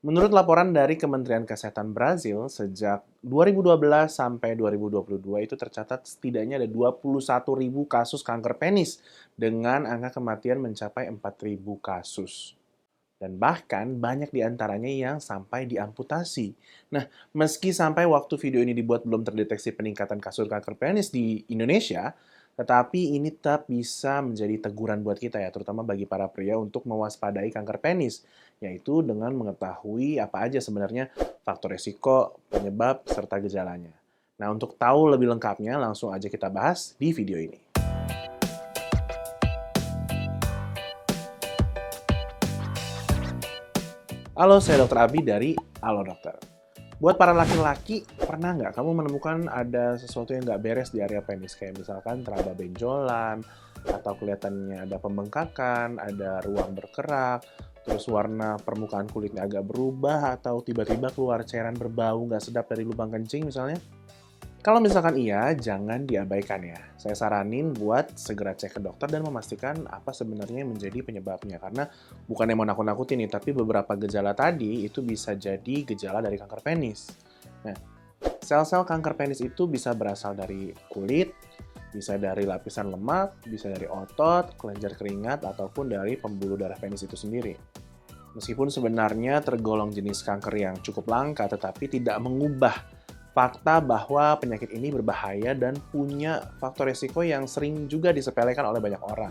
Menurut laporan dari Kementerian Kesehatan Brazil, sejak 2012 sampai 2022 itu tercatat setidaknya ada 21.000 kasus kanker penis dengan angka kematian mencapai 4.000 kasus. Dan bahkan banyak di antaranya yang sampai diamputasi. Nah, meski sampai waktu video ini dibuat belum terdeteksi peningkatan kasus kanker penis di Indonesia, tetapi ini tetap bisa menjadi teguran buat kita ya, terutama bagi para pria untuk mewaspadai kanker penis, yaitu dengan mengetahui apa aja sebenarnya faktor resiko, penyebab, serta gejalanya. Nah, untuk tahu lebih lengkapnya, langsung aja kita bahas di video ini. Halo, saya Dr. Abi dari Halo Dokter. Buat para laki-laki, pernah nggak kamu menemukan ada sesuatu yang nggak beres di area penis? Kayak misalkan teraba benjolan, atau kelihatannya ada pembengkakan, ada ruang berkerak, terus warna permukaan kulitnya agak berubah, atau tiba-tiba keluar cairan berbau nggak sedap dari lubang kencing misalnya? Kalau misalkan iya, jangan diabaikan ya. Saya saranin buat segera cek ke dokter dan memastikan apa sebenarnya yang menjadi penyebabnya. Karena bukan yang mau nakut-nakutin nih, tapi beberapa gejala tadi itu bisa jadi gejala dari kanker penis. Nah, sel-sel kanker penis itu bisa berasal dari kulit, bisa dari lapisan lemak, bisa dari otot, kelenjar keringat, ataupun dari pembuluh darah penis itu sendiri. Meskipun sebenarnya tergolong jenis kanker yang cukup langka, tetapi tidak mengubah fakta bahwa penyakit ini berbahaya dan punya faktor resiko yang sering juga disepelekan oleh banyak orang.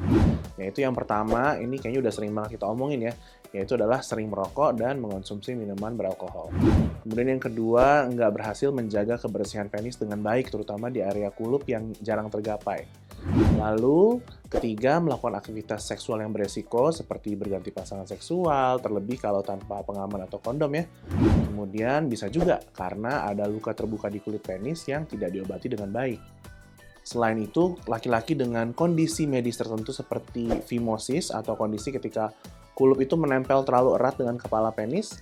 Yaitu yang pertama, ini kayaknya udah sering banget kita omongin ya, yaitu adalah sering merokok dan mengonsumsi minuman beralkohol. Kemudian yang kedua, nggak berhasil menjaga kebersihan penis dengan baik, terutama di area kulup yang jarang tergapai. Lalu, ketiga, melakukan aktivitas seksual yang beresiko seperti berganti pasangan seksual, terlebih kalau tanpa pengaman atau kondom ya. Kemudian bisa juga karena ada luka terbuka di kulit penis yang tidak diobati dengan baik. Selain itu, laki-laki dengan kondisi medis tertentu seperti phimosis atau kondisi ketika kulup itu menempel terlalu erat dengan kepala penis,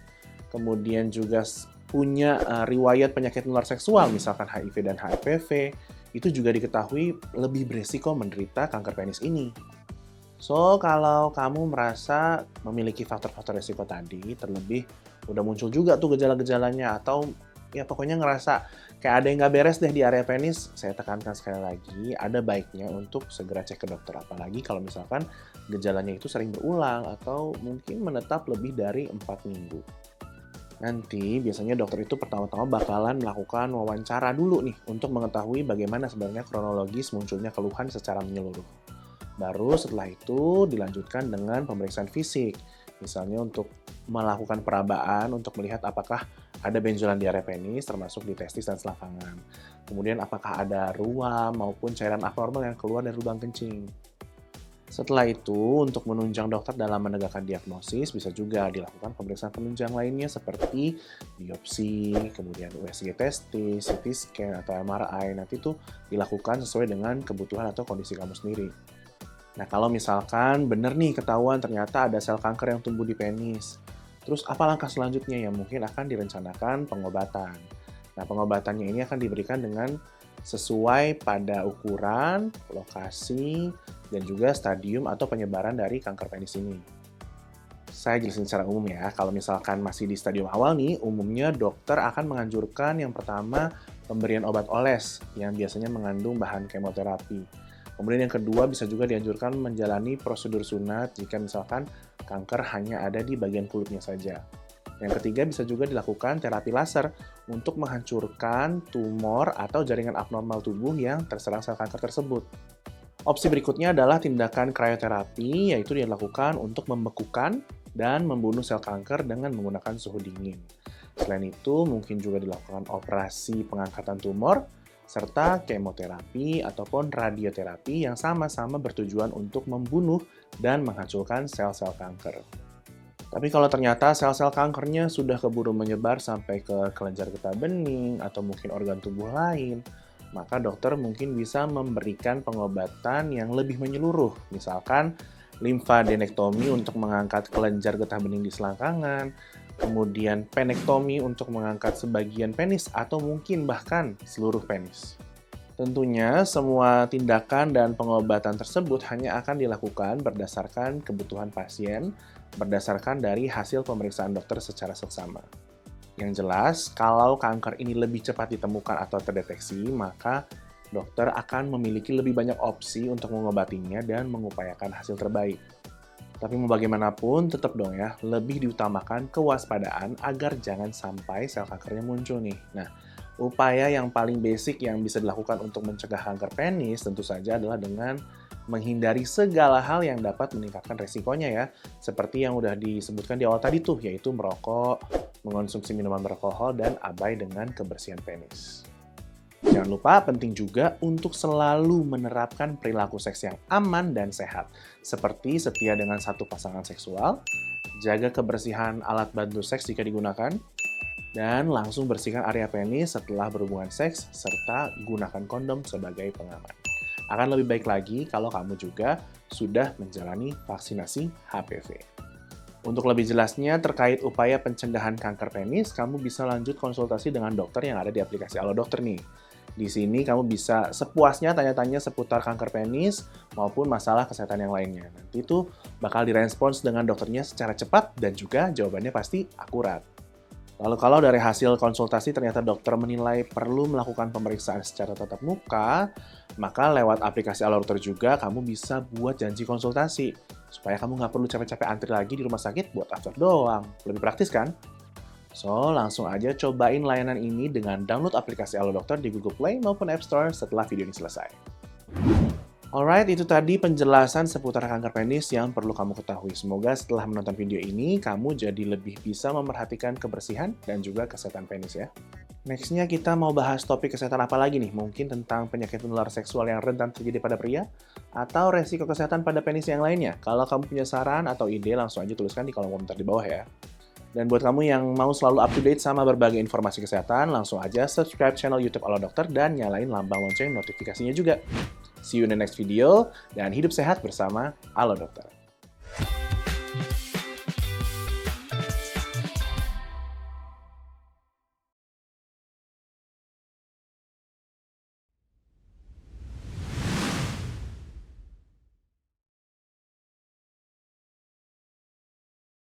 kemudian juga punya riwayat penyakit menular seksual, misalkan HIV dan HPV, itu juga diketahui lebih beresiko menderita kanker penis ini. So, kalau kamu merasa memiliki faktor-faktor resiko tadi, terlebih udah muncul juga tuh gejala-gejalanya, atau ya pokoknya ngerasa kayak ada yang nggak beres deh di area penis, saya tekankan sekali lagi, ada baiknya untuk segera cek ke dokter. Apalagi kalau misalkan gejalanya itu sering berulang, atau mungkin menetap lebih dari 4 minggu. Nanti biasanya dokter itu pertama-tama bakalan melakukan wawancara dulu nih, untuk mengetahui bagaimana sebenarnya kronologis munculnya keluhan secara menyeluruh. Baru setelah itu dilanjutkan dengan pemeriksaan fisik. Misalnya untuk melakukan perabaan untuk melihat apakah ada benjolan di area penis termasuk di testis dan selangkangan. Kemudian apakah ada ruam maupun cairan abnormal yang keluar dari lubang kencing. Setelah itu, untuk menunjang dokter dalam menegakkan diagnosis, bisa juga dilakukan pemeriksaan penunjang lainnya seperti biopsi, kemudian USG testis, CT scan, atau MRI. Nanti itu dilakukan sesuai dengan kebutuhan atau kondisi kamu sendiri. Nah, kalau misalkan bener nih ketahuan ternyata ada sel kanker yang tumbuh di penis, terus apa langkah selanjutnya? Ya mungkin akan direncanakan pengobatan. Nah, pengobatannya ini akan diberikan dengan sesuai pada ukuran, lokasi, dan juga stadium atau penyebaran dari kanker penis ini. Saya jelasin secara umum ya, kalau misalkan masih di stadium awal nih, umumnya dokter akan menganjurkan yang pertama pemberian obat oles yang biasanya mengandung bahan kemoterapi. Kemudian yang kedua bisa juga dianjurkan menjalani prosedur sunat jika misalkan kanker hanya ada di bagian kulitnya saja. Yang ketiga bisa juga dilakukan terapi laser untuk menghancurkan tumor atau jaringan abnormal tubuh yang terserang sel kanker tersebut. Opsi berikutnya adalah tindakan krioterapi, yaitu dilakukan untuk membekukan dan membunuh sel kanker dengan menggunakan suhu dingin. Selain itu, mungkin juga dilakukan operasi pengangkatan tumor, serta kemoterapi ataupun radioterapi yang sama-sama bertujuan untuk membunuh dan menghancurkan sel-sel kanker. Tapi kalau ternyata sel-sel kankernya sudah keburu menyebar sampai ke kelenjar getah bening atau mungkin organ tubuh lain, maka dokter mungkin bisa memberikan pengobatan yang lebih menyeluruh. Misalkan limfadenektomi untuk mengangkat kelenjar getah bening di selangkangan, kemudian penektomi untuk mengangkat sebagian penis atau mungkin bahkan seluruh penis. Tentunya semua tindakan dan pengobatan tersebut hanya akan dilakukan berdasarkan kebutuhan pasien berdasarkan dari hasil pemeriksaan dokter secara seksama. Yang jelas, kalau kanker ini lebih cepat ditemukan atau terdeteksi, maka dokter akan memiliki lebih banyak opsi untuk mengobatinya dan mengupayakan hasil terbaik. Tapi mau bagaimanapun, tetap dong ya, lebih diutamakan kewaspadaan agar jangan sampai sel kankernya muncul nih. Nah, upaya yang paling basic yang bisa dilakukan untuk mencegah kanker penis tentu saja adalah dengan menghindari segala hal yang dapat meningkatkan resikonya ya. Seperti yang udah disebutkan di awal tadi tuh, yaitu merokok, mengonsumsi minuman beralkohol, dan abai dengan kebersihan penis. Jangan lupa, penting juga untuk selalu menerapkan perilaku seks yang aman dan sehat, seperti setia dengan satu pasangan seksual, jaga kebersihan alat bantu seks jika digunakan, dan langsung bersihkan area penis setelah berhubungan seks, serta gunakan kondom sebagai pengaman. Akan lebih baik lagi kalau kamu juga sudah menjalani vaksinasi HPV. Untuk lebih jelasnya terkait upaya pencegahan kanker penis, kamu bisa lanjut konsultasi dengan dokter yang ada di aplikasi Alo Dokter nih. Di sini kamu bisa sepuasnya tanya-tanya seputar kanker penis maupun masalah kesehatan yang lainnya. Nanti itu bakal direspons dengan dokternya secara cepat dan juga jawabannya pasti akurat. Lalu kalau dari hasil konsultasi ternyata dokter menilai perlu melakukan pemeriksaan secara tatap muka, maka lewat aplikasi Alo Dokter juga kamu bisa buat janji konsultasi. Supaya kamu nggak perlu capek-capek antri lagi di rumah sakit buat after doang. Lebih praktis kan? So, langsung aja cobain layanan ini dengan download aplikasi Alo Dokter di Google Play maupun App Store setelah video ini selesai. Alright, itu tadi penjelasan seputar kanker penis yang perlu kamu ketahui. Semoga setelah menonton video ini, kamu jadi lebih bisa memperhatikan kebersihan dan juga kesehatan penis ya. Nextnya kita mau bahas topik kesehatan apa lagi nih? Mungkin tentang penyakit menular seksual yang rentan terjadi pada pria? Atau resiko kesehatan pada penis yang lainnya? Kalau kamu punya saran atau ide, langsung aja tuliskan di kolom komentar di bawah ya. Dan buat kamu yang mau selalu up to date sama berbagai informasi kesehatan, langsung aja subscribe channel YouTube Alo Dokter dan nyalain lambang lonceng notifikasinya juga. See you in the next video, dan hidup sehat bersama Alo Dokter.